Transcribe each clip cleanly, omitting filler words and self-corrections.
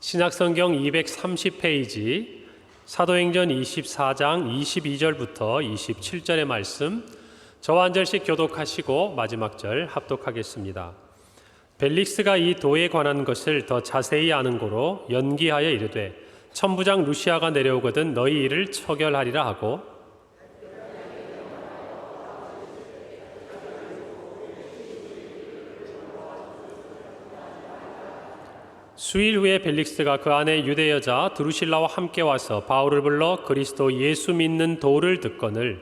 신약성경 230페이지 사도행전 24장 22절부터 27절의 말씀 저와 한 절씩 교독하시고 마지막 절 합독하겠습니다. 벨릭스가 이 도에 관한 것을 더 자세히 아는 고로 연기하여 이르되 천부장 루시아가 내려오거든 너희 일을 처결하리라 하고 수일 후에 벨릭스가 그 안에 유대 여자 드루실라와 함께 와서 바울을 불러 그리스도 예수 믿는 도를 듣거늘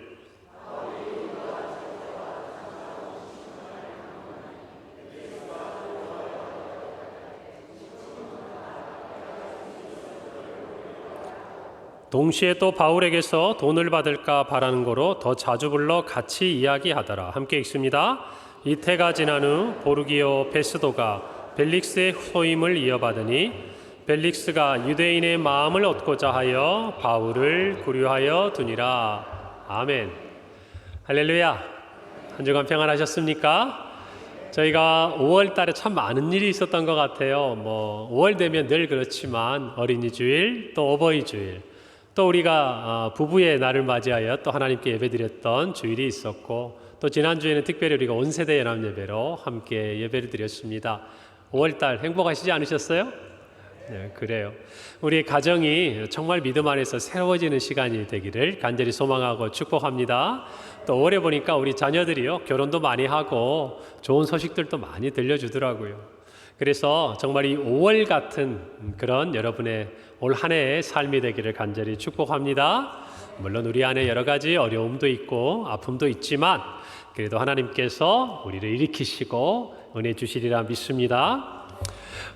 동시에 또 바울에게서 돈을 받을까 바라는 거로 더 자주 불러 같이 이야기하더라. 함께 읽습니다. 이태가 지난 후 보르기오 베스도가 벨릭스의 소임을 이어받으니 벨릭스가 유대인의 마음을 얻고자 하여 바울을 구류하여 두니라. 아멘. 할렐루야. 한 주간 평안하셨습니까? 저희가 5월 달에 참 많은 일이 있었던 것 같아요. 5월 되면 늘 그렇지만 어린이 주일, 또 어버이 주일, 또 우리가 부부의 날을 맞이하여 또 하나님께 예배드렸던 주일이 있었고, 또 지난주에는 특별히 우리가 온 세대 연합 예배로 함께 예배를 드렸습니다. 5월달 행복하시지 않으셨어요? 네, 그래요. 우리 가정이 정말 믿음 안에서 새로워지는 시간이 되기를 간절히 소망하고 축복합니다. 또 5월에 보니까 우리 자녀들이요, 결혼도 많이 하고 좋은 소식들도 많이 들려주더라고요. 그래서 정말 이 5월 같은 그런 여러분의 올 한 해의 삶이 되기를 간절히 축복합니다. 물론 우리 안에 여러 가지 어려움도 있고 아픔도 있지만 그래도 하나님께서 우리를 일으키시고 은혜 주시리라 믿습니다.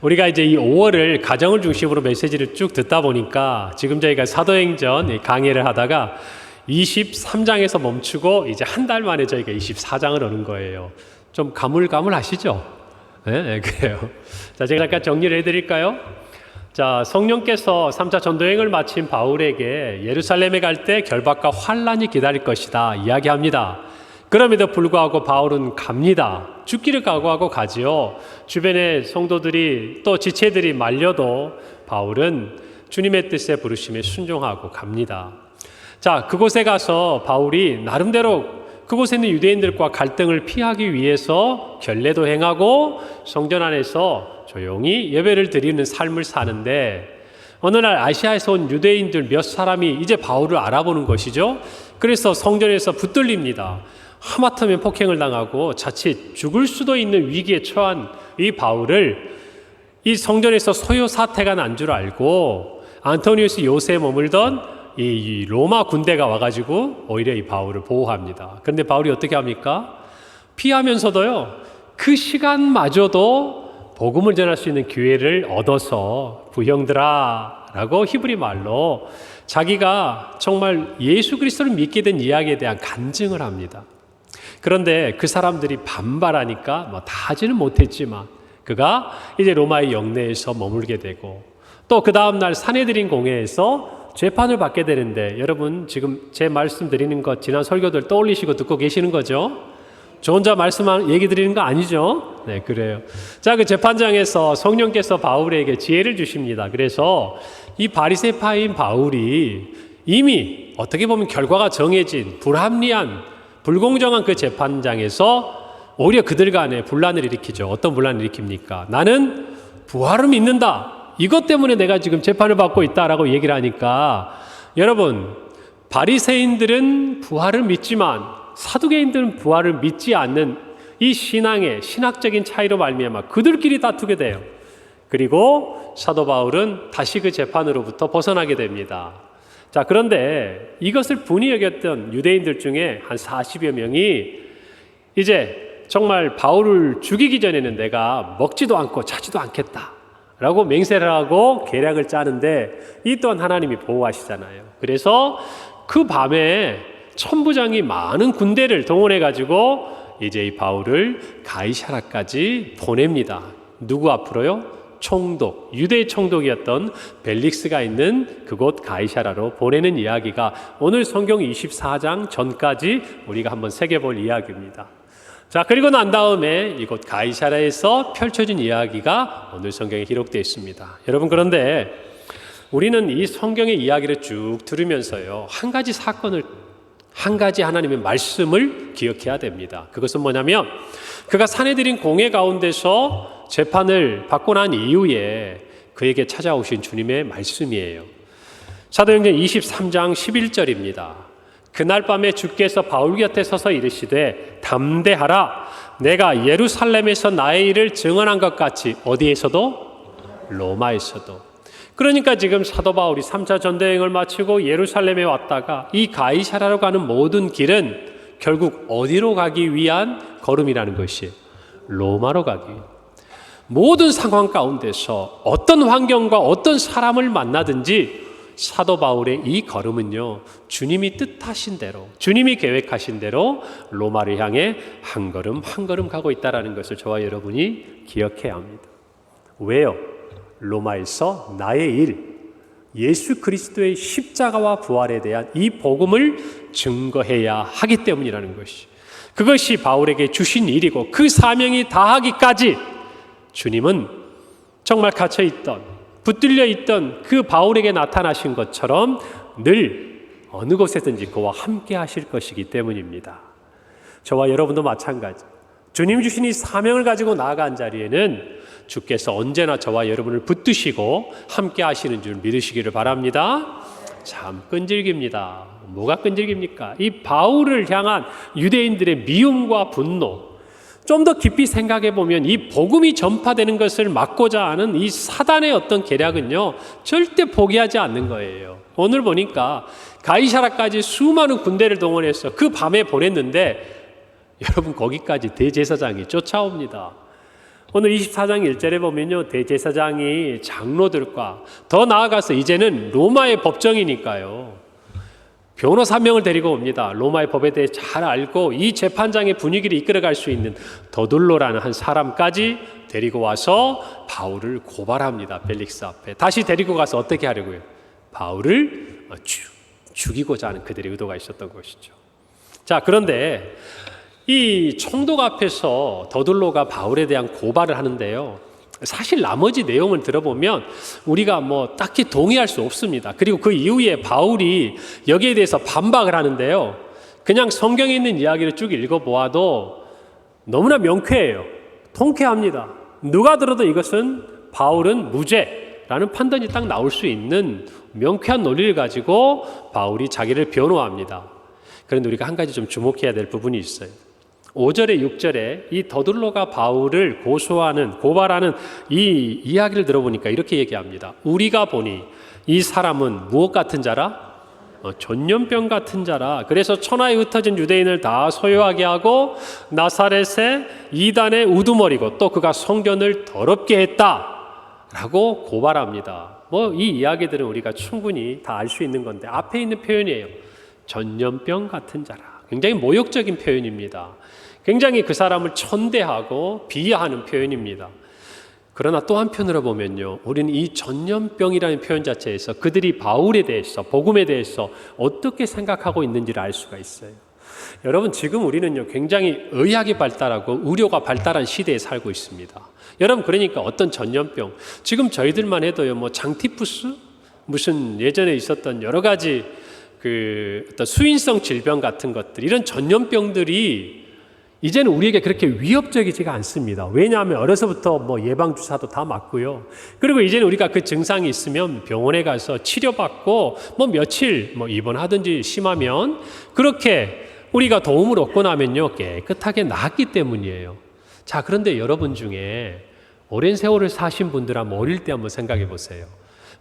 우리가 이제 이 5월을 가정을 중심으로 메시지를 쭉 듣다 보니까 지금 저희가 사도행전 강의를 하다가 23장에서 멈추고 이제 한 달 만에 저희가 24장을 오는 거예요. 좀 가물가물하시죠? 네, 그래요. 자, 제가 잠깐 정리를 해드릴까요? 자, 성령께서 3차 전도행을 마친 바울에게 예루살렘에 갈 때 결박과 환란이 기다릴 것이다 이야기합니다. 그럼에도 불구하고 바울은 갑니다. 죽기를 각오하고 가지요. 주변의 성도들이 또 지체들이 말려도 바울은 주님의 뜻에 부르심에 순종하고 갑니다. 자, 그곳에 가서 바울이 나름대로 그곳에 있는 유대인들과 갈등을 피하기 위해서 결례도 행하고 성전 안에서 조용히 예배를 드리는 삶을 사는데 어느 날 아시아에서 온 유대인들 몇 사람이 이제 바울을 알아보는 것이죠. 그래서 성전에서 붙들립니다. 하마터면 폭행을 당하고 자칫 죽을 수도 있는 위기에 처한 이 바울을 이 성전에서 소요 사태가 난 줄 알고 안토니우스 요새에 머물던 이 로마 군대가 와가지고 오히려 이 바울을 보호합니다. 그런데 바울이 어떻게 합니까? 피하면서도요, 그 시간마저도 복음을 전할 수 있는 기회를 얻어서 부형들아 라고 히브리 말로 자기가 정말 예수 그리스도를 믿게 된 이야기에 대한 간증을 합니다. 그런데 그 사람들이 반발하니까 다 하지는 못했지만 그가 이제 로마의 영내에서 머물게 되고 또 그 다음날 사내들인 공회에서 재판을 받게 되는데 여러분 지금 제 말씀 드리는 것 지난 설교들 떠올리시고 듣고 계시는 거죠? 저 혼자 얘기 드리는 거 아니죠? 네, 그래요. 자, 그 재판장에서 성령께서 바울에게 지혜를 주십니다. 그래서 이 바리새파인 바울이 이미 어떻게 보면 결과가 정해진 불합리한 불공정한 그 재판장에서 오히려 그들 간에 분란을 일으키죠. 어떤 분란을 일으킵니까? 나는 부활을 믿는다. 이것 때문에 내가 지금 재판을 받고 있다라고 얘기를 하니까 여러분, 바리새인들은 부활을 믿지만 사두개인들은 부활을 믿지 않는 이 신앙의 신학적인 차이로 말미암아 그들끼리 다투게 돼요. 그리고 사도 바울은 다시 그 재판으로부터 벗어나게 됩니다. 자, 그런데 이것을 분이 여겼던 유대인들 중에 한 40여 명이 이제 정말 바울을 죽이기 전에는 내가 먹지도 않고 자지도 않겠다 라고 맹세를 하고 계략을 짜는데 이 또한 하나님이 보호하시잖아요. 그래서 그 밤에 천부장이 많은 군대를 동원해 가지고 이제 이 바울을 가이사라까지 보냅니다. 누구 앞으로요? 총독, 유대의 총독이었던 벨릭스가 있는 그곳 가이사라로 보내는 이야기가 오늘 성경 24장 전까지 우리가 한번 새겨볼 이야기입니다. 자, 그리고 난 다음에 이곳 가이사랴에서 펼쳐진 이야기가 오늘 성경에 기록되어 있습니다. 여러분, 그런데 우리는 이 성경의 이야기를 쭉 들으면서요, 한 가지 사건을, 한 가지 하나님의 말씀을 기억해야 됩니다. 그것은 뭐냐면 그가 사내들인 공회 가운데서 재판을 받고 난 이후에 그에게 찾아오신 주님의 말씀이에요. 사도행전 23장 11절입니다. 그날 밤에 주께서 바울 곁에 서서 이르시되 담대하라, 내가 예루살렘에서 나의 일을 증언한 것 같이 어디에서도? 로마에서도. 그러니까 지금 사도 바울이 3차 전도여행을 마치고 예루살렘에 왔다가 이 가이사랴로 가는 모든 길은 결국 어디로 가기 위한 걸음이라는 것이 로마로 가기 위한. 모든 상황 가운데서 어떤 환경과 어떤 사람을 만나든지 사도 바울의 이 걸음은요, 주님이 뜻하신 대로, 주님이 계획하신 대로 로마를 향해 한 걸음 한 걸음 가고 있다는 것을 저와 여러분이 기억해야 합니다. 왜요? 로마에서 나의 일, 예수 그리스도의 십자가와 부활에 대한 이 복음을 증거해야 하기 때문이라는 것이, 그것이 바울에게 주신 일이고, 그 사명이 다하기까지 주님은 정말 갇혀있던, 붙들려 있던 그 바울에게 나타나신 것처럼 늘 어느 곳에든지 그와 함께 하실 것이기 때문입니다. 저와 여러분도 마찬가지. 주님 주신 이 사명을 가지고 나아간 자리에는 주께서 언제나 저와 여러분을 붙드시고 함께 하시는 줄 믿으시기를 바랍니다. 참 끈질깁니다. 뭐가 끈질깁니까? 이 바울을 향한 유대인들의 미움과 분노, 좀 더 깊이 생각해 보면 이 복음이 전파되는 것을 막고자 하는 이 사단의 어떤 계략은요, 절대 포기하지 않는 거예요. 오늘 보니까 가이사랴까지 수많은 군대를 동원해서 그 밤에 보냈는데 여러분, 거기까지 대제사장이 쫓아옵니다. 오늘 24장 1절에 보면요, 대제사장이 장로들과 더 나아가서 이제는 로마의 법정이니까요, 변호사 한 명을 데리고 옵니다. 로마의 법에 대해 잘 알고 이 재판장의 분위기를 이끌어갈 수 있는 더둘로라는 한 사람까지 데리고 와서 바울을 고발합니다. 벨릭스 앞에. 다시 데리고 가서 어떻게 하려고요? 바울을 죽이고자 하는 그들의 의도가 있었던 것이죠. 자, 그런데 이 총독 앞에서 더둘로가 바울에 대한 고발을 하는데요, 사실 나머지 내용을 들어보면 우리가 뭐 딱히 동의할 수 없습니다. 그리고 그 이후에 바울이 여기에 대해서 반박을 하는데요, 그냥 성경에 있는 이야기를 쭉 읽어보아도 너무나 명쾌해요. 통쾌합니다. 누가 들어도 이것은 바울은 무죄라는 판단이 딱 나올 수 있는 명쾌한 논리를 가지고 바울이 자기를 변호합니다. 그런데 우리가 한 가지 좀 주목해야 될 부분이 있어요. 5절에 6절에 이 더둘로가 바울을 고발하는 이 이야기를 들어보니까 이렇게 얘기합니다. 우리가 보니 이 사람은 무엇 같은 자라? 전염병 같은 자라. 그래서 천하에 흩어진 유대인을 다 소요하게 하고 나사렛의 이단의 우두머리고 또 그가 성전을 더럽게 했다라고 고발합니다. 이 이야기들은 우리가 충분히 다 알 수 있는 건데 앞에 있는 표현이에요. 전염병 같은 자라. 굉장히 모욕적인 표현입니다. 굉장히 그 사람을 천대하고 비하하는 표현입니다. 그러나 또 한편으로 보면요, 우리는 이 전염병이라는 표현 자체에서 그들이 바울에 대해서, 복음에 대해서 어떻게 생각하고 있는지를 알 수가 있어요. 여러분, 지금 우리는요, 굉장히 의학이 발달하고 의료가 발달한 시대에 살고 있습니다. 여러분, 그러니까 어떤 전염병, 지금 저희들만 해도요, 뭐 장티푸스, 무슨 예전에 있었던 여러 가지 어떤 수인성 질병 같은 것들, 이런 전염병들이 이제는 우리에게 그렇게 위협적이지가 않습니다. 왜냐하면 어려서부터 뭐 예방주사도 다 맞고요. 그리고 이제는 우리가 그 증상이 있으면 병원에 가서 치료받고 뭐 며칠 입원하든지 심하면 그렇게 우리가 도움을 얻고 나면요, 깨끗하게 나았기 때문이에요. 자, 그런데 여러분 중에 오랜 세월을 사신 분들 한번 어릴 때 한번 생각해 보세요.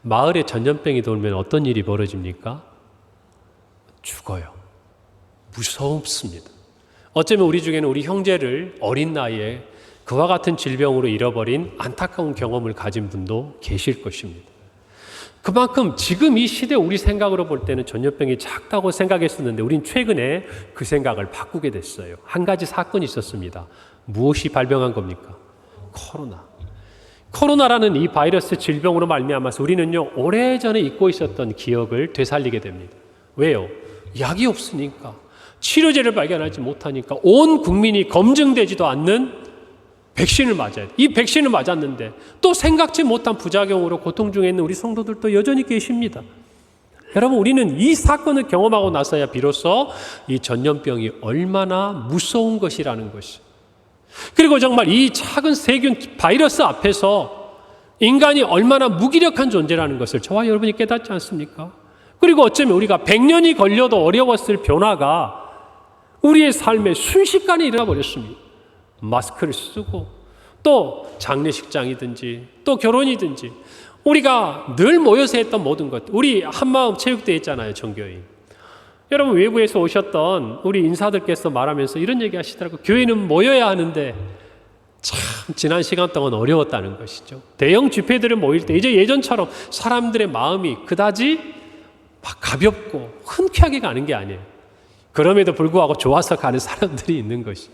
마을에 전염병이 돌면 어떤 일이 벌어집니까? 죽어요. 무섭습니다. 어쩌면 우리 중에는 우리 형제를 어린 나이에 그와 같은 질병으로 잃어버린 안타까운 경험을 가진 분도 계실 것입니다. 그만큼 지금 이 시대 우리 생각으로 볼 때는 전염병이 작다고 생각했었는데 우린 최근에 그 생각을 바꾸게 됐어요. 한 가지 사건이 있었습니다. 무엇이 발병한 겁니까? 코로나라는 이 바이러스 질병으로 말미암아서 우리는요, 오래전에 잊고 있었던 기억을 되살리게 됩니다. 왜요? 약이 없으니까. 치료제를 발견하지 못하니까 온 국민이 검증되지도 않는 백신을 맞아야 돼. 이 백신을 맞았는데 또 생각지 못한 부작용으로 고통 중에 있는 우리 성도들도 여전히 계십니다. 여러분, 우리는 이 사건을 경험하고 나서야 비로소 이 전염병이 얼마나 무서운 것이라는 것이, 그리고 정말 이 작은 세균 바이러스 앞에서 인간이 얼마나 무기력한 존재라는 것을 저와 여러분이 깨닫지 않습니까? 그리고 어쩌면 우리가 100년이 걸려도 어려웠을 변화가 우리의 삶에 순식간에 일어나 버렸습니다. 마스크를 쓰고 또 장례식장이든지 또 결혼이든지 우리가 늘 모여서 했던 모든 것, 우리 한마음 체육대회 있잖아요, 전교회. 여러분, 외부에서 오셨던 우리 인사들께서 말하면서 이런 얘기 하시더라고요. 교회는 모여야 하는데 참 지난 시간 동안 어려웠다는 것이죠. 대형 집회들을 모일 때 이제 예전처럼 사람들의 마음이 그다지 막 가볍고 흔쾌하게 가는 게 아니에요. 그럼에도 불구하고 좋아서 가는 사람들이 있는 것이,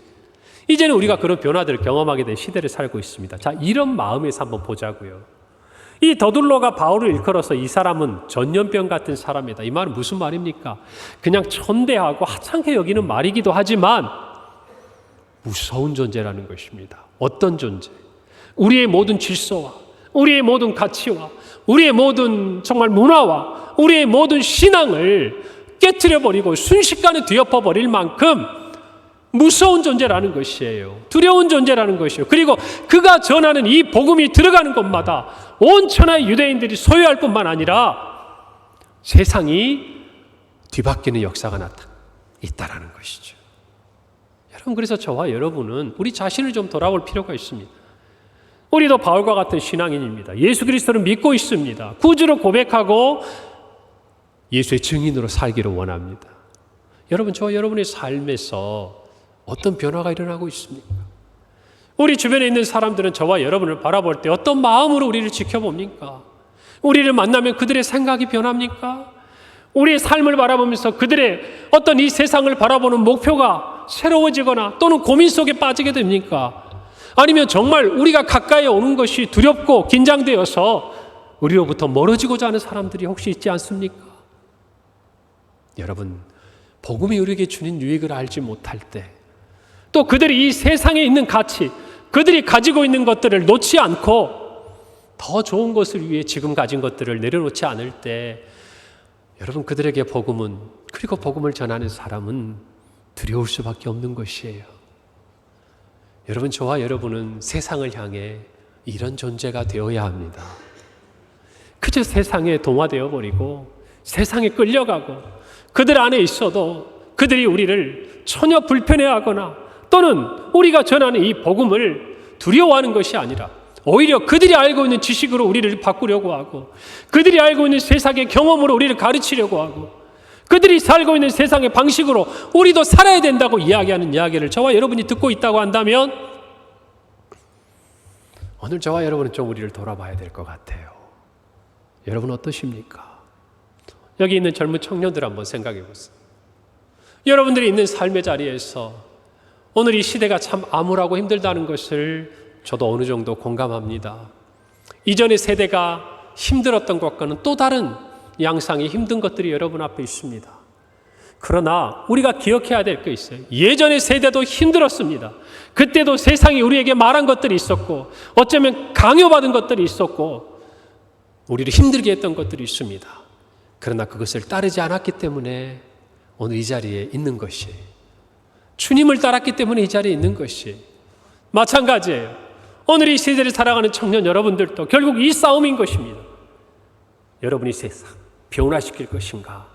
이제는 우리가 그런 변화들을 경험하게 된 시대를 살고 있습니다. 자, 이런 마음에서 한번 보자고요. 이 더둘로가 바울을 일컬어서 이 사람은 전염병 같은 사람이다. 이 말은 무슨 말입니까? 그냥 천대하고 하찮게 여기는 말이기도 하지만 무서운 존재라는 것입니다. 어떤 존재? 우리의 모든 질서와 우리의 모든 가치와 우리의 모든 정말 문화와 우리의 모든 신앙을 깨트려버리고 순식간에 뒤엎어버릴 만큼 무서운 존재라는 것이에요. 두려운 존재라는 것이에요. 그리고 그가 전하는 이 복음이 들어가는 곳마다 온 천하의 유대인들이 소유할 뿐만 아니라 세상이 뒤바뀌는 역사가 있다라는 것이죠. 여러분, 그래서 저와 여러분은 우리 자신을 좀 돌아볼 필요가 있습니다. 우리도 바울과 같은 신앙인입니다. 예수 그리스도를 믿고 있습니다. 구주로 고백하고 예수의 증인으로 살기를 원합니다. 여러분, 저와 여러분의 삶에서 어떤 변화가 일어나고 있습니까? 우리 주변에 있는 사람들은 저와 여러분을 바라볼 때 어떤 마음으로 우리를 지켜봅니까? 우리를 만나면 그들의 생각이 변합니까? 우리의 삶을 바라보면서 그들의 어떤 이 세상을 바라보는 목표가 새로워지거나 또는 고민 속에 빠지게 됩니까? 아니면 정말 우리가 가까이 오는 것이 두렵고 긴장되어서 우리로부터 멀어지고자 하는 사람들이 혹시 있지 않습니까? 여러분, 복음이 우리에게 주는 유익을 알지 못할 때, 또 그들이 이 세상에 있는 가치, 그들이 가지고 있는 것들을 놓지 않고 더 좋은 것을 위해 지금 가진 것들을 내려놓지 않을 때, 여러분, 그들에게 복음은, 그리고 복음을 전하는 사람은 두려울 수밖에 없는 것이에요. 여러분, 저와 여러분은 세상을 향해 이런 존재가 되어야 합니다. 그저 세상에 동화되어 버리고 세상에 끌려가고 그들 안에 있어도 그들이 우리를 전혀 불편해하거나 또는 우리가 전하는 이 복음을 두려워하는 것이 아니라 오히려 그들이 알고 있는 지식으로 우리를 바꾸려고 하고 그들이 알고 있는 세상의 경험으로 우리를 가르치려고 하고 그들이 살고 있는 세상의 방식으로 우리도 살아야 된다고 이야기하는 이야기를 저와 여러분이 듣고 있다고 한다면 오늘 저와 여러분은 좀 우리를 돌아봐야 될 것 같아요. 여러분 어떠십니까? 여기 있는 젊은 청년들 한번 생각해 보세요. 여러분들이 있는 삶의 자리에서 오늘 이 시대가 참 암울하고 힘들다는 것을 저도 어느 정도 공감합니다. 이전의 세대가 힘들었던 것과는 또 다른 양상의 힘든 것들이 여러분 앞에 있습니다. 그러나 우리가 기억해야 될 게 있어요. 예전의 세대도 힘들었습니다. 그때도 세상이 우리에게 말한 것들이 있었고 어쩌면 강요받은 것들이 있었고 우리를 힘들게 했던 것들이 있습니다. 그러나 그것을 따르지 않았기 때문에 오늘 이 자리에 있는 것이, 주님을 따랐기 때문에 이 자리에 있는 것이 마찬가지예요. 오늘 이 시대를 살아가는 청년 여러분들도 결국 이 싸움인 것입니다. 여러분이 세상 변화시킬 것인가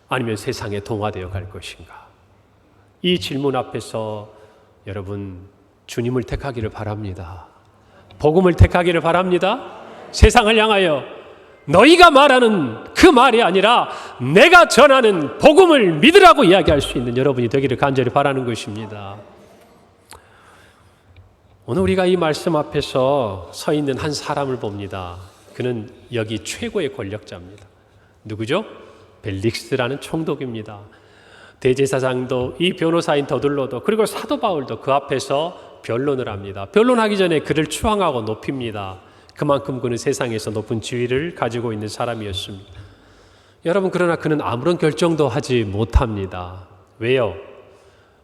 아니면 세상에 동화되어 갈 것인가? 이 질문 앞에서 여러분 주님을 택하기를 바랍니다. 복음을 택하기를 바랍니다. 세상을 향하여 너희가 말하는 그 말이 아니라 내가 전하는 복음을 믿으라고 이야기할 수 있는 여러분이 되기를 간절히 바라는 것입니다. 오늘 우리가 이 말씀 앞에서 서 있는 한 사람을 봅니다. 그는 여기 최고의 권력자입니다. 누구죠? 벨릭스라는 총독입니다. 대제사장도 이 변호사인 더둘로도 그리고 사도 바울도 그 앞에서 변론을 합니다. 변론하기 전에 그를 추앙하고 높입니다. 그만큼 그는 세상에서 높은 지위를 가지고 있는 사람이었습니다. 여러분, 그러나 그는 아무런 결정도 하지 못합니다. 왜요?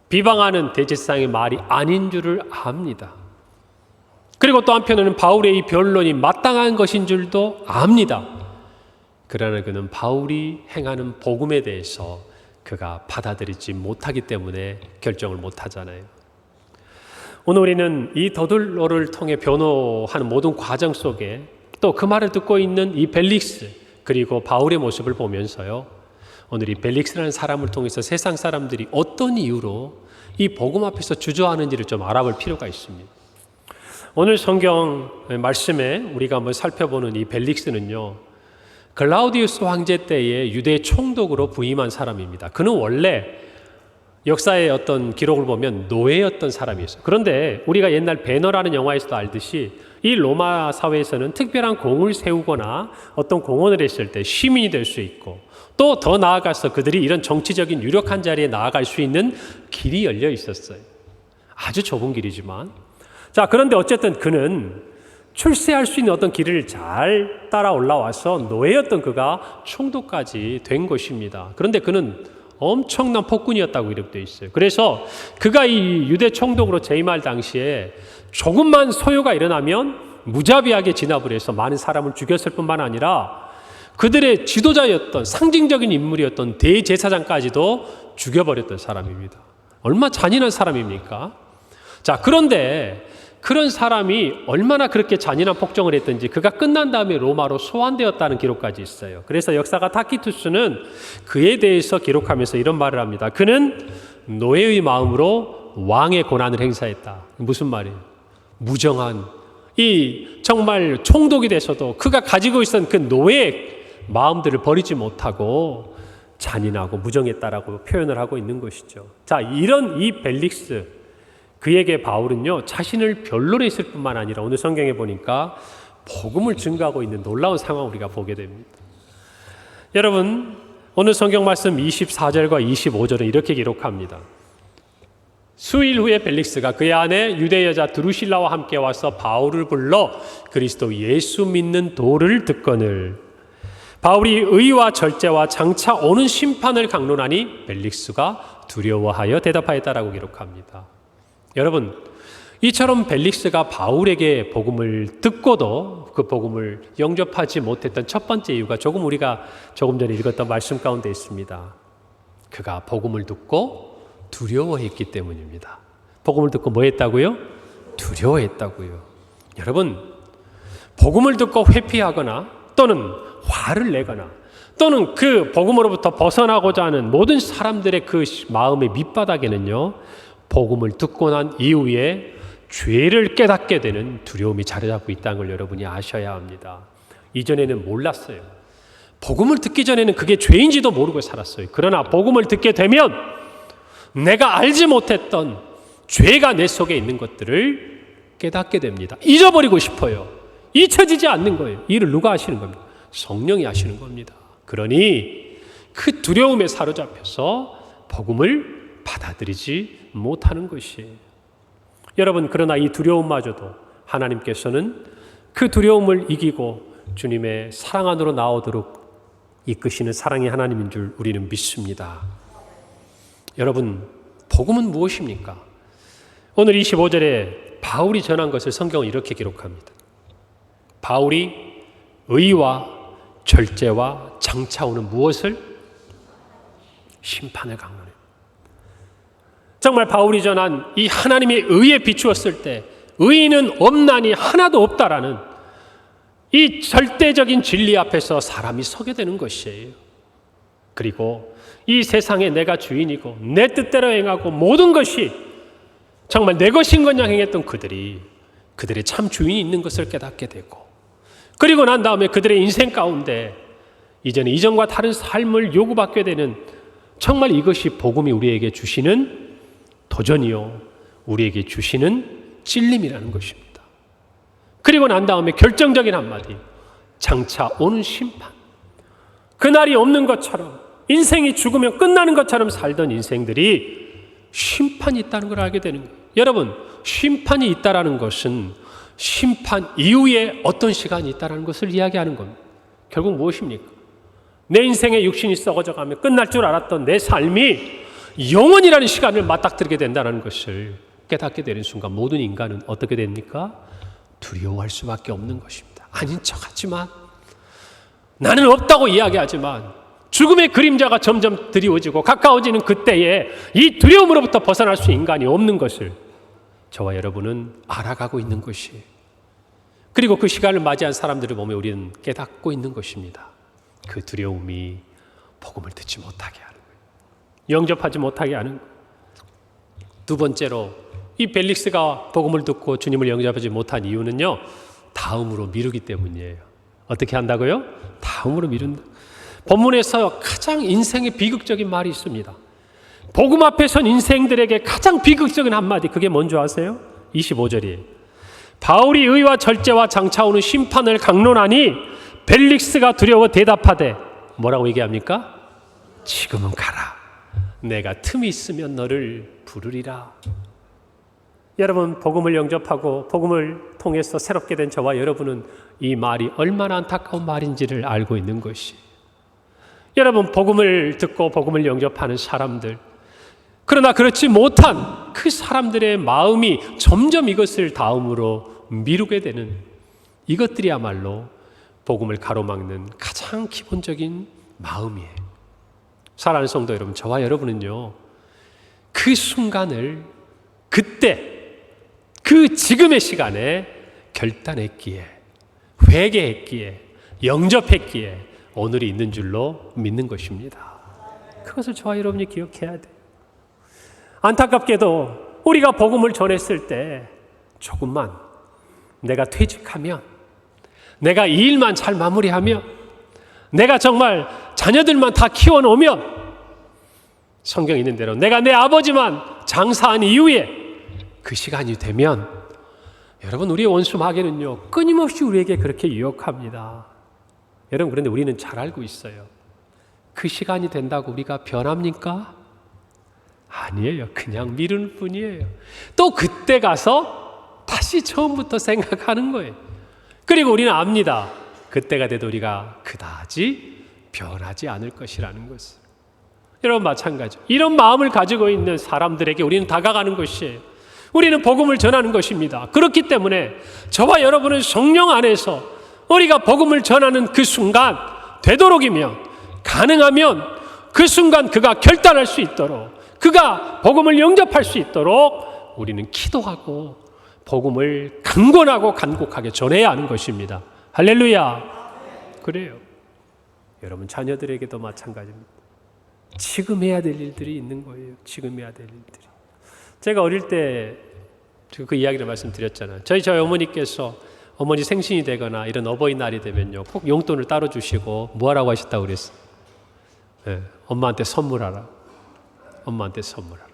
비방하는 대제사장의 말이 아닌 줄을 압니다. 그리고 또 한편으로는 바울의 이 변론이 마땅한 것인 줄도 압니다. 그러나 그는 바울이 행하는 복음에 대해서 그가 받아들이지 못하기 때문에 결정을 못하잖아요. 오늘 우리는 이 더둘로를 통해 변호하는 모든 과정 속에 또 그 말을 듣고 있는 이 벨릭스 그리고 바울의 모습을 보면서요, 오늘 이 벨릭스라는 사람을 통해서 세상 사람들이 어떤 이유로 이 복음 앞에서 주저하는지를 좀 알아볼 필요가 있습니다. 오늘 성경 말씀에 우리가 한번 살펴보는 이 벨릭스는요, 글라우디우스 황제 때의 유대 총독으로 부임한 사람입니다. 그는 원래 역사의 어떤 기록을 보면 노예였던 사람이었어요. 그런데 우리가 옛날 배너라는 영화에서도 알듯이 이 로마 사회에서는 특별한 공을 세우거나 어떤 공헌을 했을 때 시민이 될 수 있고, 또 더 나아가서 그들이 이런 정치적인 유력한 자리에 나아갈 수 있는 길이 열려 있었어요. 아주 좁은 길이지만. 자, 그런데 어쨌든 그는 출세할 수 있는 어떤 길을 잘 따라 올라와서 노예였던 그가 총독까지 된 것입니다. 그런데 그는 엄청난 폭군이었다고 기록되어 있어요. 그래서 그가 이 유대 총독으로 재임할 당시에 조금만 소요가 일어나면 무자비하게 진압을 해서 많은 사람을 죽였을 뿐만 아니라 그들의 지도자였던 상징적인 인물이었던 대제사장까지도 죽여버렸던 사람입니다. 얼마나 잔인한 사람입니까? 자, 그런데 그런 사람이 얼마나 그렇게 잔인한 폭정을 했든지 그가 끝난 다음에 로마로 소환되었다는 기록까지 있어요. 그래서 역사가 타키투스는 그에 대해서 기록하면서 이런 말을 합니다. 그는 노예의 마음으로 왕의 권한을 행사했다. 무슨 말이에요? 무정한, 이 정말 총독이 돼서도 그가 가지고 있었던 그 노예 마음들을 버리지 못하고 잔인하고 무정했다라고 표현을 하고 있는 것이죠. 자, 이런 이 벨릭스, 그에게 바울은요, 자신을 변론했을 뿐만 아니라 오늘 성경에 보니까 복음을 증거하고 있는 놀라운 상황을 우리가 보게 됩니다. 여러분, 오늘 성경 말씀 24절과 25절은 이렇게 기록합니다. 수일 후에 벨릭스가 그의 아내 유대 여자 드루실라와 함께 와서 바울을 불러 그리스도 예수 믿는 도를 듣거늘 바울이 의와 절제와 장차 오는 심판을 강론하니 벨릭스가 두려워하여 대답하였다라고 기록합니다. 여러분, 이처럼 벨릭스가 바울에게 복음을 듣고도 그 복음을 영접하지 못했던 첫 번째 이유가 우리가 조금 전에 읽었던 말씀 가운데 있습니다. 그가 복음을 듣고 두려워했기 때문입니다. 복음을 듣고 뭐 했다고요? 두려워했다고요. 여러분, 복음을 듣고 회피하거나 또는 화를 내거나 또는 그 복음으로부터 벗어나고자 하는 모든 사람들의 그 마음의 밑바닥에는요, 복음을 듣고 난 이후에 죄를 깨닫게 되는 두려움이 자리 잡고 있다는 걸 여러분이 아셔야 합니다. 이전에는 몰랐어요. 복음을 듣기 전에는 그게 죄인지도 모르고 살았어요. 그러나 복음을 듣게 되면 내가 알지 못했던 죄가 내 속에 있는 것들을 깨닫게 됩니다. 잊어버리고 싶어요. 잊혀지지 않는 거예요. 이를 누가 하시는 겁니까? 성령이 하시는 겁니다. 그러니 그 두려움에 사로잡혀서 복음을 받아들이지 못하는 것이에요. 여러분, 그러나 이 두려움마저도 하나님께서는 그 두려움을 이기고 주님의 사랑 안으로 나오도록 이끄시는 사랑의 하나님인 줄 우리는 믿습니다. 여러분, 복음은 무엇입니까? 오늘 25절에 바울이 전한 것을 성경은 이렇게 기록합니다. 바울이 의와 절제와 장차 오는 무엇을? 심판을 강론해요. 정말 바울이 전한 이 하나님의 의에 비추었을 때 의인은 없나니 하나도 없다라는 이 절대적인 진리 앞에서 사람이 서게 되는 것이에요. 그리고 이 세상에 내가 주인이고 내 뜻대로 행하고 모든 것이 정말 내 것인 것냥 행했던 그들의 참 주인이 있는 것을 깨닫게 되고, 그리고 난 다음에 그들의 인생 가운데 이제는 이전과 다른 삶을 요구받게 되는, 정말 이것이 복음이 우리에게 주시는 도전이요, 우리에게 주시는 찔림이라는 것입니다. 그리고 난 다음에 결정적인 한마디, 장차 오는 심판. 그날이 없는 것처럼, 인생이 죽으면 끝나는 것처럼 살던 인생들이 심판이 있다는 걸 알게 되는 거예요. 여러분, 심판이 있다는 것은 심판 이후에 어떤 시간이 있다는 것을 이야기하는 겁니다. 결국 무엇입니까? 내 인생의 육신이 썩어져 가며 끝날 줄 알았던 내 삶이 영원이라는 시간을 맞닥뜨리게 된다는 것을 깨닫게 되는 순간 모든 인간은 어떻게 됩니까? 두려워할 수밖에 없는 것입니다. 아닌 척하지만, 나는 없다고 이야기하지만 죽음의 그림자가 점점 드리워지고 가까워지는 그때에 이 두려움으로부터 벗어날 수 인간이 없는 것을 저와 여러분은 알아가고 있는 것이에요. 그리고 그 시간을 맞이한 사람들을 보면 우리는 깨닫고 있는 것입니다. 그 두려움이 복음을 듣지 못하게 하는 거예요. 영접하지 못하게 하는 거예요. 두 번째로 이 벨릭스가 복음을 듣고 주님을 영접하지 못한 이유는요, 다음으로 미루기 때문이에요. 어떻게 한다고요? 다음으로 미룬다. 본문에서 가장 인생의 비극적인 말이 있습니다. 복음 앞에 선 인생들에게 가장 비극적인 한마디, 그게 뭔지 아세요? 25절이에요. 바울이 의와 절제와 장차 오는 심판을 강론하니 벨릭스가 두려워 대답하되 뭐라고 얘기합니까? 지금은 가라. 내가 틈이 있으면 너를 부르리라. 여러분, 복음을 영접하고 복음을 통해서 새롭게 된 저와 여러분은 이 말이 얼마나 안타까운 말인지를 알고 있는 것이, 여러분, 복음을 듣고 복음을 영접하는 사람들, 그러나 그렇지 못한 그 사람들의 마음이 점점 이것을 다음으로 미루게 되는, 이것들이야말로 복음을 가로막는 가장 기본적인 마음이에요. 사랑하는 성도 여러분, 저와 여러분은요, 그 순간을 그때, 그 지금의 시간에 결단했기에, 회개했기에, 영접했기에 오늘이 있는 줄로 믿는 것입니다. 그것을 저와 여러분이 기억해야 돼요. 안타깝게도 우리가 복음을 전했을 때 조금만 내가 퇴직하면, 내가 이 일만 잘 마무리하면, 내가 정말 자녀들만 다 키워놓으면, 성경에 있는 대로 내가 내 아버지만 장사한 이후에 그 시간이 되면, 여러분, 우리의 원수 마귀는요 끊임없이 우리에게 그렇게 유혹합니다. 여러분, 그런데 우리는 잘 알고 있어요. 그 시간이 된다고 우리가 변합니까? 아니에요. 그냥 미루는 뿐이에요. 또 그때 가서 다시 처음부터 생각하는 거예요. 그리고 우리는 압니다. 그때가 돼도 우리가 그다지 변하지 않을 것이라는 것을. 여러분, 마찬가지. 이런 마음을 가지고 있는 사람들에게 우리는 다가가는 것이에요. 우리는 복음을 전하는 것입니다. 그렇기 때문에 저와 여러분은 성령 안에서 우리가 복음을 전하는 그 순간, 되도록이면, 가능하면 그 순간 그가 결단할 수 있도록, 그가 복음을 영접할 수 있도록 우리는 기도하고 복음을 강권하고 간곡하게 전해야 하는 것입니다. 할렐루야. 그래요. 여러분, 자녀들에게도 마찬가지입니다. 지금 해야 될 일들이 있는 거예요. 지금 해야 될 일들이. 제가 어릴 때 그 이야기를 말씀드렸잖아요. 저희 어머니께서 어머니 생신이 되거나 이런 어버이날이 되면요, 꼭 용돈을 따로 주시고 뭐 하라고 하셨다고 그랬어요? 네, 엄마한테 선물하라. 엄마한테 선물하라.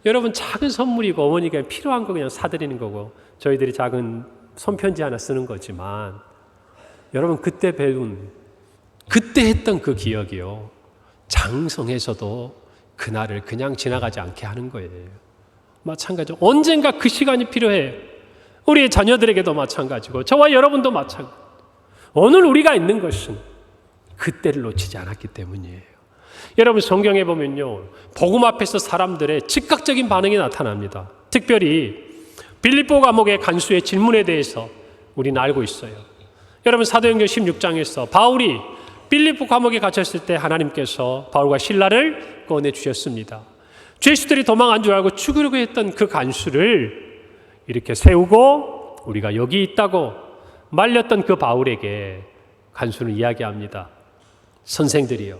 여러분, 작은 선물이고 어머니가 필요한 거 그냥 사드리는 거고, 저희들이 작은 손편지 하나 쓰는 거지만, 여러분, 그때 배운, 그때 했던 그 기억이요, 장성해서도 그날을 그냥 지나가지 않게 하는 거예요. 마찬가지로 언젠가 그 시간이 필요해요. 우리의 자녀들에게도 마찬가지고 저와 여러분도 마찬가지. 오늘 우리가 있는 것은 그때를 놓치지 않았기 때문이에요. 여러분, 성경에 보면요, 복음 앞에서 사람들의 즉각적인 반응이 나타납니다. 특별히 빌립보 감옥의 간수의 질문에 대해서 우리는 알고 있어요. 여러분, 사도행전 16장에서 바울이 빌립보 감옥에 갇혔을 때 하나님께서 바울과 실라를 꺼내주셨습니다. 죄수들이 도망한 줄 알고 죽으려고 했던 그 간수를 이렇게 세우고 우리가 여기 있다고 말렸던 그 바울에게 간수는 이야기합니다. 선생들이여,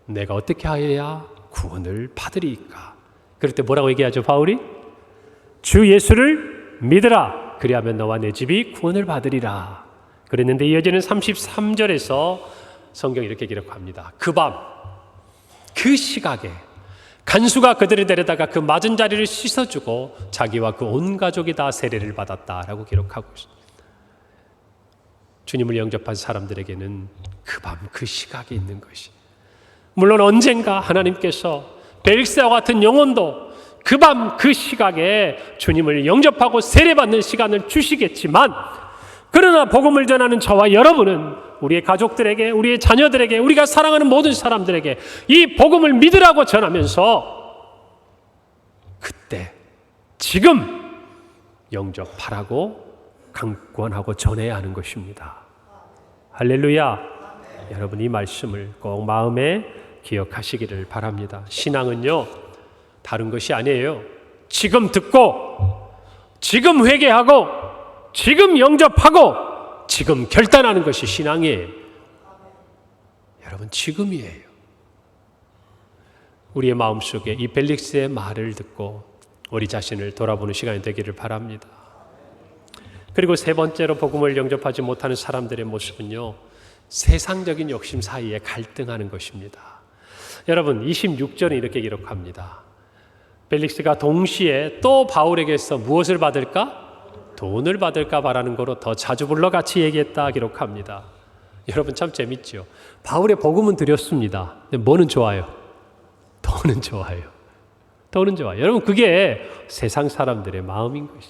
내가 어떻게 하여야 구원을 받으리이까? 그럴 때 뭐라고 얘기하죠, 바울이? 주 예수를 믿으라. 그리하면 너와 내 집이 구원을 받으리라. 그랬는데 이어지는 33절에서 성경이 이렇게 기록합니다. 그 밤, 그 시각에 간수가 그들을 데려다가 그 맞은 자리를 씻어주고 자기와 그 온 가족이 다 세례를 받았다라고 기록하고 있습니다. 주님을 영접한 사람들에게는 그 밤, 그 시각에 있는 것이, 물론 언젠가 하나님께서 벨릭스와 같은 영혼도 그 밤, 그 시각에 주님을 영접하고 세례받는 시간을 주시겠지만, 그러나 복음을 전하는 저와 여러분은 우리의 가족들에게, 우리의 자녀들에게, 우리가 사랑하는 모든 사람들에게 이 복음을 믿으라고 전하면서 그때 지금 영접하라고 강권하고 전해야 하는 것입니다. 할렐루야. 여러분, 이 말씀을 꼭 마음에 기억하시기를 바랍니다. 신앙은요, 다른 것이 아니에요. 지금 듣고, 지금 회개하고, 지금 영접하고, 지금 결단하는 것이 신앙이에요. 여러분, 지금이에요. 우리의 마음속에 이 벨릭스의 말을 듣고 우리 자신을 돌아보는 시간이 되기를 바랍니다. 그리고 세 번째로 복음을 영접하지 못하는 사람들의 모습은요, 세상적인 욕심 사이에 갈등하는 것입니다. 여러분, 26절에 이렇게 기록합니다. 벨릭스가 동시에 또 바울에게서 무엇을 받을까? 돈을 받을까 바라는 거로 더 자주 불러 같이 얘기했다 기록합니다. 여러분, 참 재밌죠. 바울의 복음은 드렸습니다. 근데 뭐는 좋아요? 돈은 좋아요. 돈은 좋아요. 여러분, 그게 세상 사람들의 마음인 것이.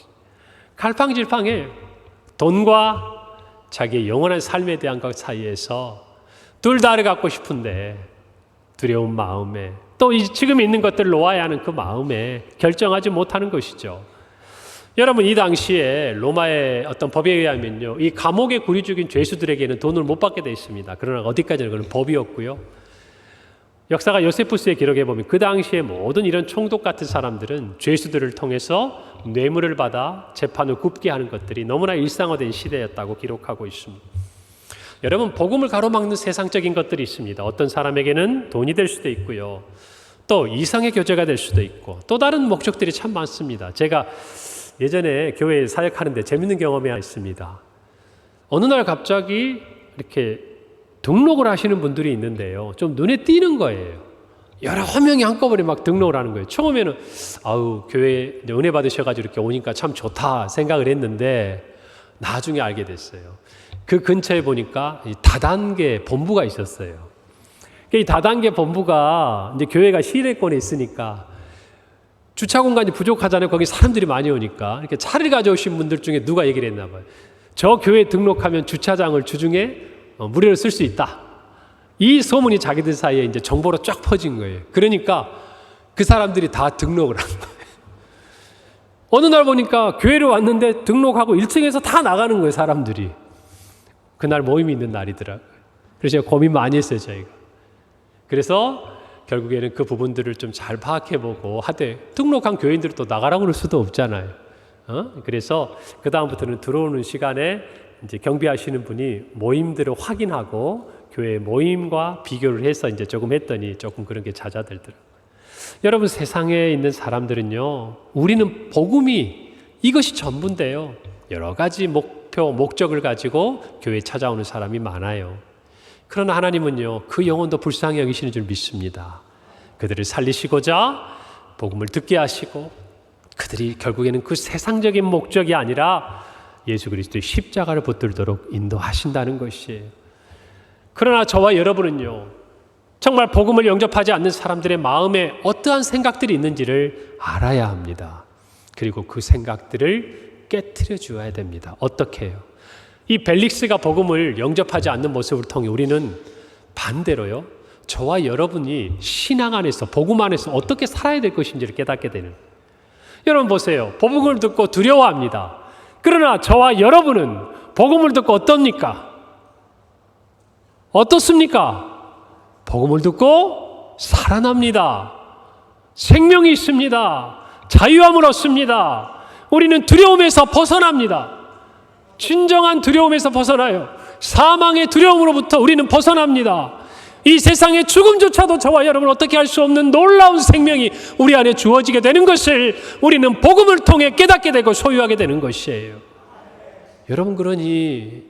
갈팡질팡해. 돈과 자기의 영원한 삶에 대한 것 사이에서 둘 다를 갖고 싶은데 두려운 마음에, 또 지금 있는 것들을 놓아야 하는 그 마음에 결정하지 못하는 것이죠. 여러분, 이 당시에 로마의 어떤 법에 의하면요, 이 감옥에 구리 죽인 죄수들에게는 돈을 못 받게 되어 있습니다. 그러나 어디까지는 그건 법이었고요. 역사가 요세푸스에 기록해 보면 그 당시에 모든 이런 총독 같은 사람들은 죄수들을 통해서 뇌물을 받아 재판을 굽게 하는 것들이 너무나 일상화된 시대였다고 기록하고 있습니다. 여러분, 복음을 가로막는 세상적인 것들이 있습니다. 어떤 사람에게는 돈이 될 수도 있고요, 또 이상의 교제가 될 수도 있고, 또 다른 목적들이 참 많습니다. 제가 예전에 교회에 사역하는데 재밌는 경험이 있습니다. 어느 날 갑자기 이렇게 등록을 하시는 분들이 있는데요, 좀 눈에 띄는 거예요. 여러 명이 한꺼번에 막 등록을 하는 거예요. 처음에는 아우, 교회에 은혜 받으셔가지고 이렇게 오니까 참 좋다 생각을 했는데, 나중에 알게 됐어요. 그 근처에 보니까 이 다단계 본부가 있었어요. 이 다단계 본부가 이제 교회가 시내권에 있으니까 주차 공간이 부족하잖아요. 거기 사람들이 많이 오니까 이렇게 차를 가져오신 분들 중에 누가 얘기를 했나 봐요. 저 교회 등록하면 주차장을 주중에 무료로 쓸 수 있다. 이 소문이 자기들 사이에 이제 정보로 쫙 퍼진 거예요. 그러니까 그 사람들이 다 등록을 한 거예요. 어느 날 보니까 교회를 왔는데 등록하고 1층에서 다 나가는 거예요, 사람들이. 그날 모임이 있는 날이더라고요. 그래서 제가 고민 많이 했어요, 저희가. 그래서 결국에는 그 부분들을 좀 잘 파악해보고 하되, 등록한 교인들을 또 나가라고 그럴 수도 없잖아요. 그래서 그 다음부터는 들어오는 시간에 이제 경비하시는 분이 모임들을 확인하고 교회 모임과 비교를 해서 이제 조금 했더니 조금 그런 게 잦아들더라고요. 여러분, 세상에 있는 사람들은요, 우리는 복음이 이것이 전부인데요, 여러 가지 목적을 가지고 교회에 찾아오는 사람이 많아요. 그러나 하나님은요, 그 영혼도 불쌍히 여기시는 줄 믿습니다. 그들을 살리시고자 복음을 듣게 하시고, 그들이 결국에는 그 세상적인 목적이 아니라 예수 그리스도의 십자가를 붙들도록 인도하신다는 것이에요. 그러나 저와 여러분은요, 정말 복음을 영접하지 않는 사람들의 마음에 어떠한 생각들이 있는지를 알아야 합니다. 그리고 그 생각들을 깨트려 주어야 됩니다. 어떻게 해요? 이 벨릭스가 복음을 영접하지 않는 모습을 통해 우리는 반대로요, 저와 여러분이 신앙 안에서, 복음 안에서 어떻게 살아야 될 것인지를 깨닫게 되는. 여러분 보세요. 복음을 듣고 두려워합니다. 그러나 저와 여러분은 복음을 듣고 어떻습니까? 복음을 듣고 살아납니다. 생명이 있습니다. 자유함을 얻습니다. 우리는 두려움에서 벗어납니다. 진정한 두려움에서 벗어나요. 사망의 두려움으로부터 우리는 벗어납니다. 이 세상의 죽음조차도 저와 여러분 어떻게 할 수 없는 놀라운 생명이 우리 안에 주어지게 되는 것을 우리는 복음을 통해 깨닫게 되고 소유하게 되는 것이에요. 여러분, 그러니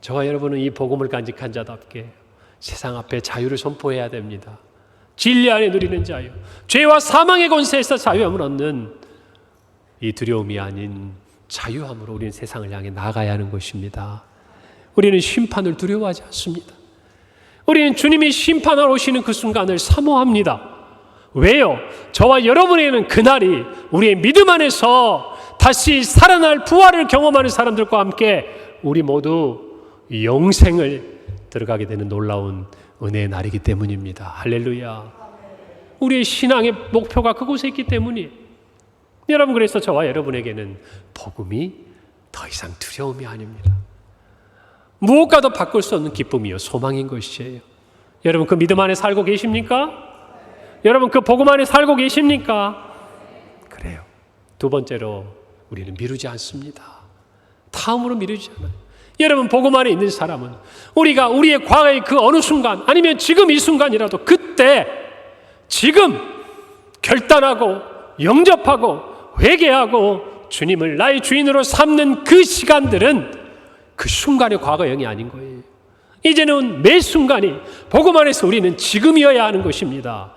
저와 여러분은 이 복음을 간직한 자답게 세상 앞에 자유를 선포해야 됩니다. 진리 안에 누리는 자유, 죄와 사망의 권세에서 자유함을 얻는 이 두려움이 아닌 자유함으로 우리는 세상을 향해 나아가야 하는 것입니다. 우리는 심판을 두려워하지 않습니다. 우리는 주님이 심판하러 오시는 그 순간을 사모합니다. 왜요? 저와 여러분에게는 그날이 우리의 믿음 안에서 다시 살아날 부활을 경험하는 사람들과 함께 우리 모두 영생을 들어가게 되는 놀라운 은혜의 날이기 때문입니다. 할렐루야. 우리의 신앙의 목표가 그곳에 있기 때문이에요. 여러분, 그래서 저와 여러분에게는 복음이 더 이상 두려움이 아닙니다. 무엇과도 바꿀 수 없는 기쁨이요 소망인 것이에요. 여러분, 그 믿음 안에 살고 계십니까? 여러분, 그 복음 안에 살고 계십니까? 그래요. 두 번째로, 우리는 미루지 않습니다. 다음으로 미루지 않아요. 여러분, 복음 안에 있는 사람은 우리가 우리의 과거의 그 어느 순간, 아니면 지금 이 순간이라도 그때 지금 결단하고 영접하고 회개하고 주님을 나의 주인으로 삼는 그 시간들은 그 순간의 과거형이 아닌 거예요. 이제는 매 순간이 복음 안에서 우리는 지금이어야 하는 것입니다.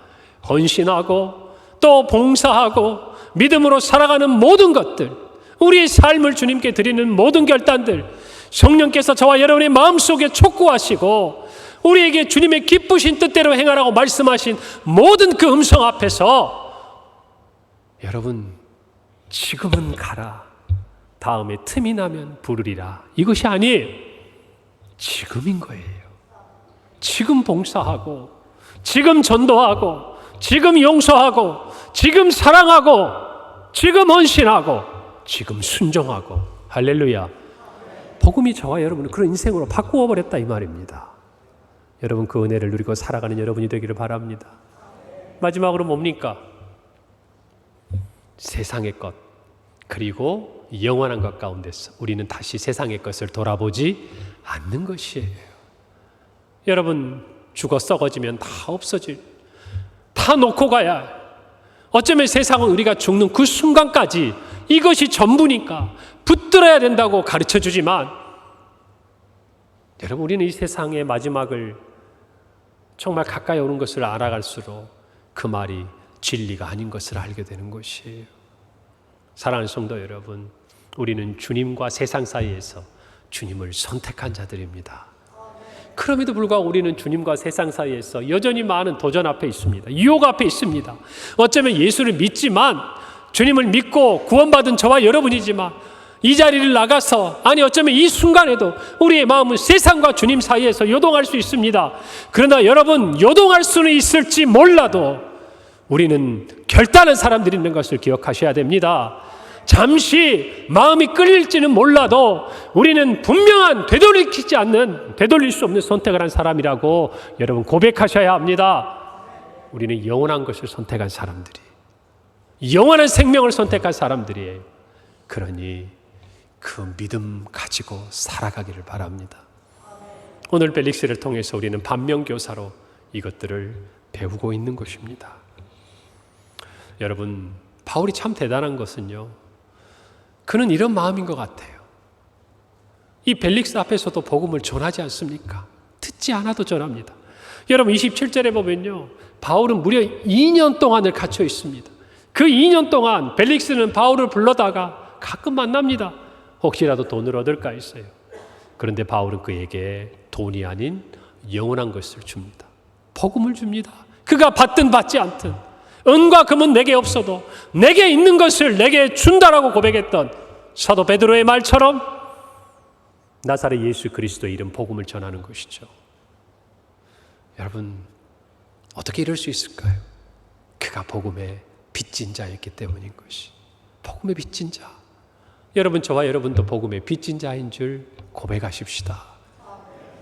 헌신하고 또 봉사하고 믿음으로 살아가는 모든 것들, 우리의 삶을 주님께 드리는 모든 결단들, 성령께서 저와 여러분의 마음속에 촉구하시고 우리에게 주님의 기쁘신 뜻대로 행하라고 말씀하신 모든 그 음성 앞에서 여러분, 지금은 가라, 다음에 틈이 나면 부르리라, 이것이 아니에요. 지금인 거예요. 지금 봉사하고, 지금 전도하고, 지금 용서하고, 지금 사랑하고, 지금 헌신하고, 지금 순종하고. 할렐루야. 복음이 저와 여러분을 그런 인생으로 바꾸어 버렸다, 이 말입니다. 여러분, 그 은혜를 누리고 살아가는 여러분이 되기를 바랍니다. 마지막으로 뭡니까? 세상의 것, 그리고 영원한 것 가운데서 우리는 다시 세상의 것을 돌아보지 않는 것이에요. 여러분, 죽어 썩어지면 다 없어질, 다 놓고 가야, 어쩌면 세상은 우리가 죽는 그 순간까지 이것이 전부니까 붙들어야 된다고 가르쳐 주지만, 여러분, 우리는 이 세상의 마지막을 정말 가까이 오는 것을 알아갈수록 그 말이 진리가 아닌 것을 알게 되는 것이에요. 사랑하는 성도 여러분, 우리는 주님과 세상 사이에서 주님을 선택한 자들입니다. 그럼에도 불구하고 우리는 주님과 세상 사이에서 여전히 많은 도전 앞에 있습니다. 유혹 앞에 있습니다. 어쩌면 예수를 믿지만, 주님을 믿고 구원받은 저와 여러분이지만, 이 자리를 나가서, 아니 어쩌면 이 순간에도 우리의 마음은 세상과 주님 사이에서 요동할 수 있습니다. 그러나 여러분, 요동할 수는 있을지 몰라도 우리는 결단한 사람들이 있는 것을 기억하셔야 됩니다. 잠시 마음이 끌릴지는 몰라도 우리는 분명한 되돌릴 수 없는 선택을 한 사람이라고 여러분 고백하셔야 합니다. 우리는 영원한 것을 선택한 사람들이, 영원한 생명을 선택한 사람들이에요. 그러니 그 믿음 가지고 살아가기를 바랍니다. 오늘 벨릭스를 통해서 우리는 반면교사로 이것들을 배우고 있는 것입니다. 여러분, 바울이 참 대단한 것은요, 그는 이런 마음인 것 같아요. 이 벨릭스 앞에서도 복음을 전하지 않습니까? 듣지 않아도 전합니다. 여러분, 27절에 보면요, 바울은 무려 2년 동안을 갇혀 있습니다. 그 2년 동안 벨릭스는 바울을 불러다가 가끔 만납니다. 혹시라도 돈을 얻을까 했어요. 그런데 바울은 그에게 돈이 아닌 영원한 것을 줍니다. 복음을 줍니다. 그가 받든 받지 않든, 은과 금은 내게 없어도 내게 있는 것을 내게 준다라고 고백했던 사도 베드로의 말처럼 나사렛 예수 그리스도의 이름 복음을 전하는 것이죠. 여러분, 어떻게 이럴 수 있을까요? 그가 복음의 빚진 자였기 때문인 것이. 복음의 빚진 자. 여러분, 저와 여러분도 복음의 빚진 자인 줄 고백하십시다.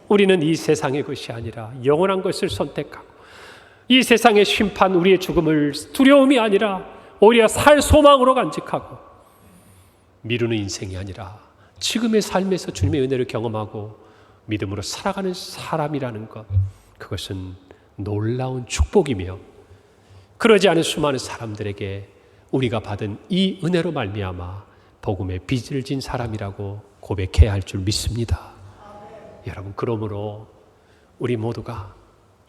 우리는 이 세상의 것이 아니라 영원한 것을 선택하고, 이 세상의 심판, 우리의 죽음을 두려움이 아니라 오히려 살 소망으로 간직하고, 미루는 인생이 아니라 지금의 삶에서 주님의 은혜를 경험하고 믿음으로 살아가는 사람이라는 것, 그것은 놀라운 축복이며, 그러지 않은 수많은 사람들에게 우리가 받은 이 은혜로 말미암아 복음의 빚을 진 사람이라고 고백해야 할 줄 믿습니다. 여러분, 그러므로 우리 모두가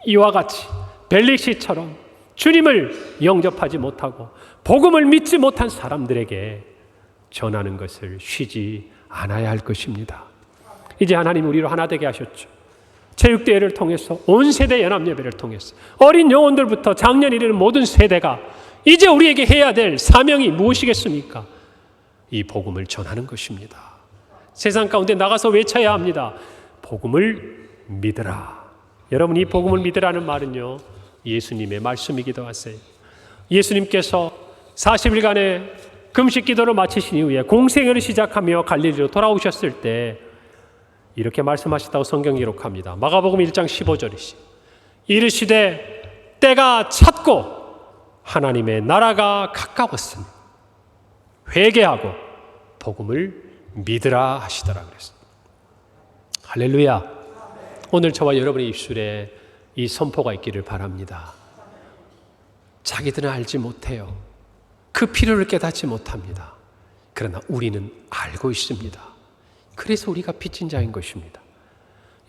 이와 같이 벨릭시처럼 주님을 영접하지 못하고 복음을 믿지 못한 사람들에게 전하는 것을 쉬지 않아야 할 것입니다. 이제 하나님 우리로 하나 되게 하셨죠. 체육대회를 통해서, 온 세대 연합예배를 통해서 어린 영혼들부터 장년 이르는 모든 세대가 이제 우리에게 해야 될 사명이 무엇이겠습니까? 이 복음을 전하는 것입니다. 세상 가운데 나가서 외쳐야 합니다. 복음을 믿으라. 여러분, 이 복음을 믿으라는 말은요, 예수님의 말씀이기도 하세요. 예수님께서 40일간의 금식 기도를 마치신 이후에 공생애를 시작하며 갈릴리로 돌아오셨을 때 이렇게 말씀하셨다고 성경이 기록합니다. 마가복음 1장 15절이시. 이르시되 때가 찼고 하나님의 나라가 가까웠으니 회개하고 복음을 믿으라 하시더라 그랬습니다. 할렐루야. 오늘 저와 여러분의 입술에 이 선포가 있기를 바랍니다. 자기들은 알지 못해요. 그 필요를 깨닫지 못합니다. 그러나 우리는 알고 있습니다. 그래서 우리가 빚진 자인 것입니다.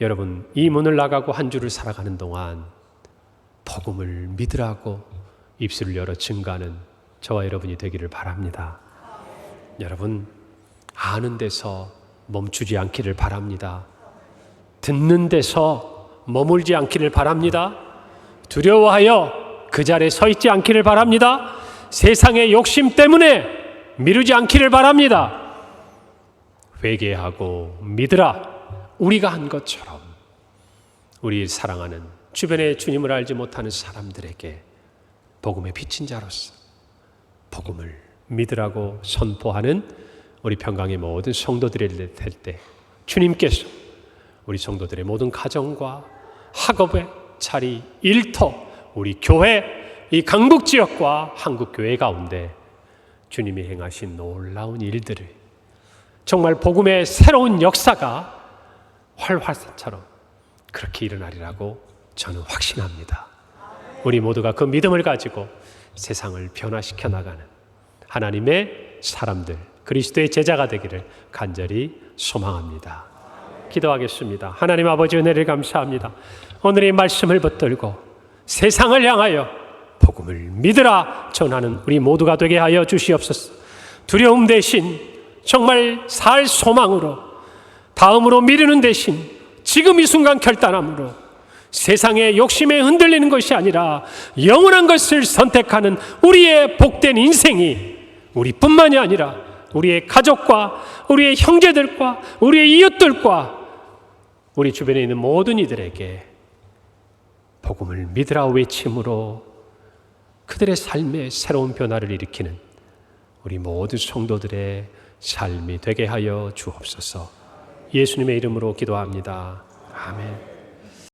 여러분, 이 문을 나가고 한 주를 살아가는 동안 복음을 믿으라고 입술을 열어 증가하는 저와 여러분이 되기를 바랍니다. 여러분, 아는 데서 멈추지 않기를 바랍니다. 듣는 데서 머물지 않기를 바랍니다. 두려워하여 그 자리에 서 있지 않기를 바랍니다. 세상의 욕심 때문에 미루지 않기를 바랍니다. 회개하고 믿으라. 우리가 한 것처럼 우리 사랑하는 주변에 주님을 알지 못하는 사람들에게 복음의 빚진 자로서 복음을 믿으라고 선포하는 우리 평강의 모든 성도들이 될 때 주님께서 우리 성도들의 모든 가정과 학업의 자리, 일터, 우리 교회, 이 강북 지역과 한국 교회 가운데 주님이 행하신 놀라운 일들을 정말 복음의 새로운 역사가 활화산처럼 그렇게 일어나리라고 저는 확신합니다. 우리 모두가 그 믿음을 가지고 세상을 변화시켜 나가는 하나님의 사람들, 그리스도의 제자가 되기를 간절히 소망합니다. 기도하겠습니다. 하나님 아버지 은혜를 감사합니다. 오늘 이 말씀을 붙들고 세상을 향하여 복음을 믿으라 전하는 우리 모두가 되게 하여 주시옵소서. 두려움 대신 정말 살 소망으로, 다음으로 미루는 대신 지금 이 순간 결단함으로 세상의 욕심에 흔들리는 것이 아니라 영원한 것을 선택하는 우리의 복된 인생이 우리뿐만이 아니라 우리의 가족과 우리의 형제들과 우리의 이웃들과 우리 주변에 있는 모든 이들에게 복음을 믿으라 외침으로 그들의 삶에 새로운 변화를 일으키는 우리 모든 성도들의 삶이 되게 하여 주옵소서. 예수님의 이름으로 기도합니다. 아멘.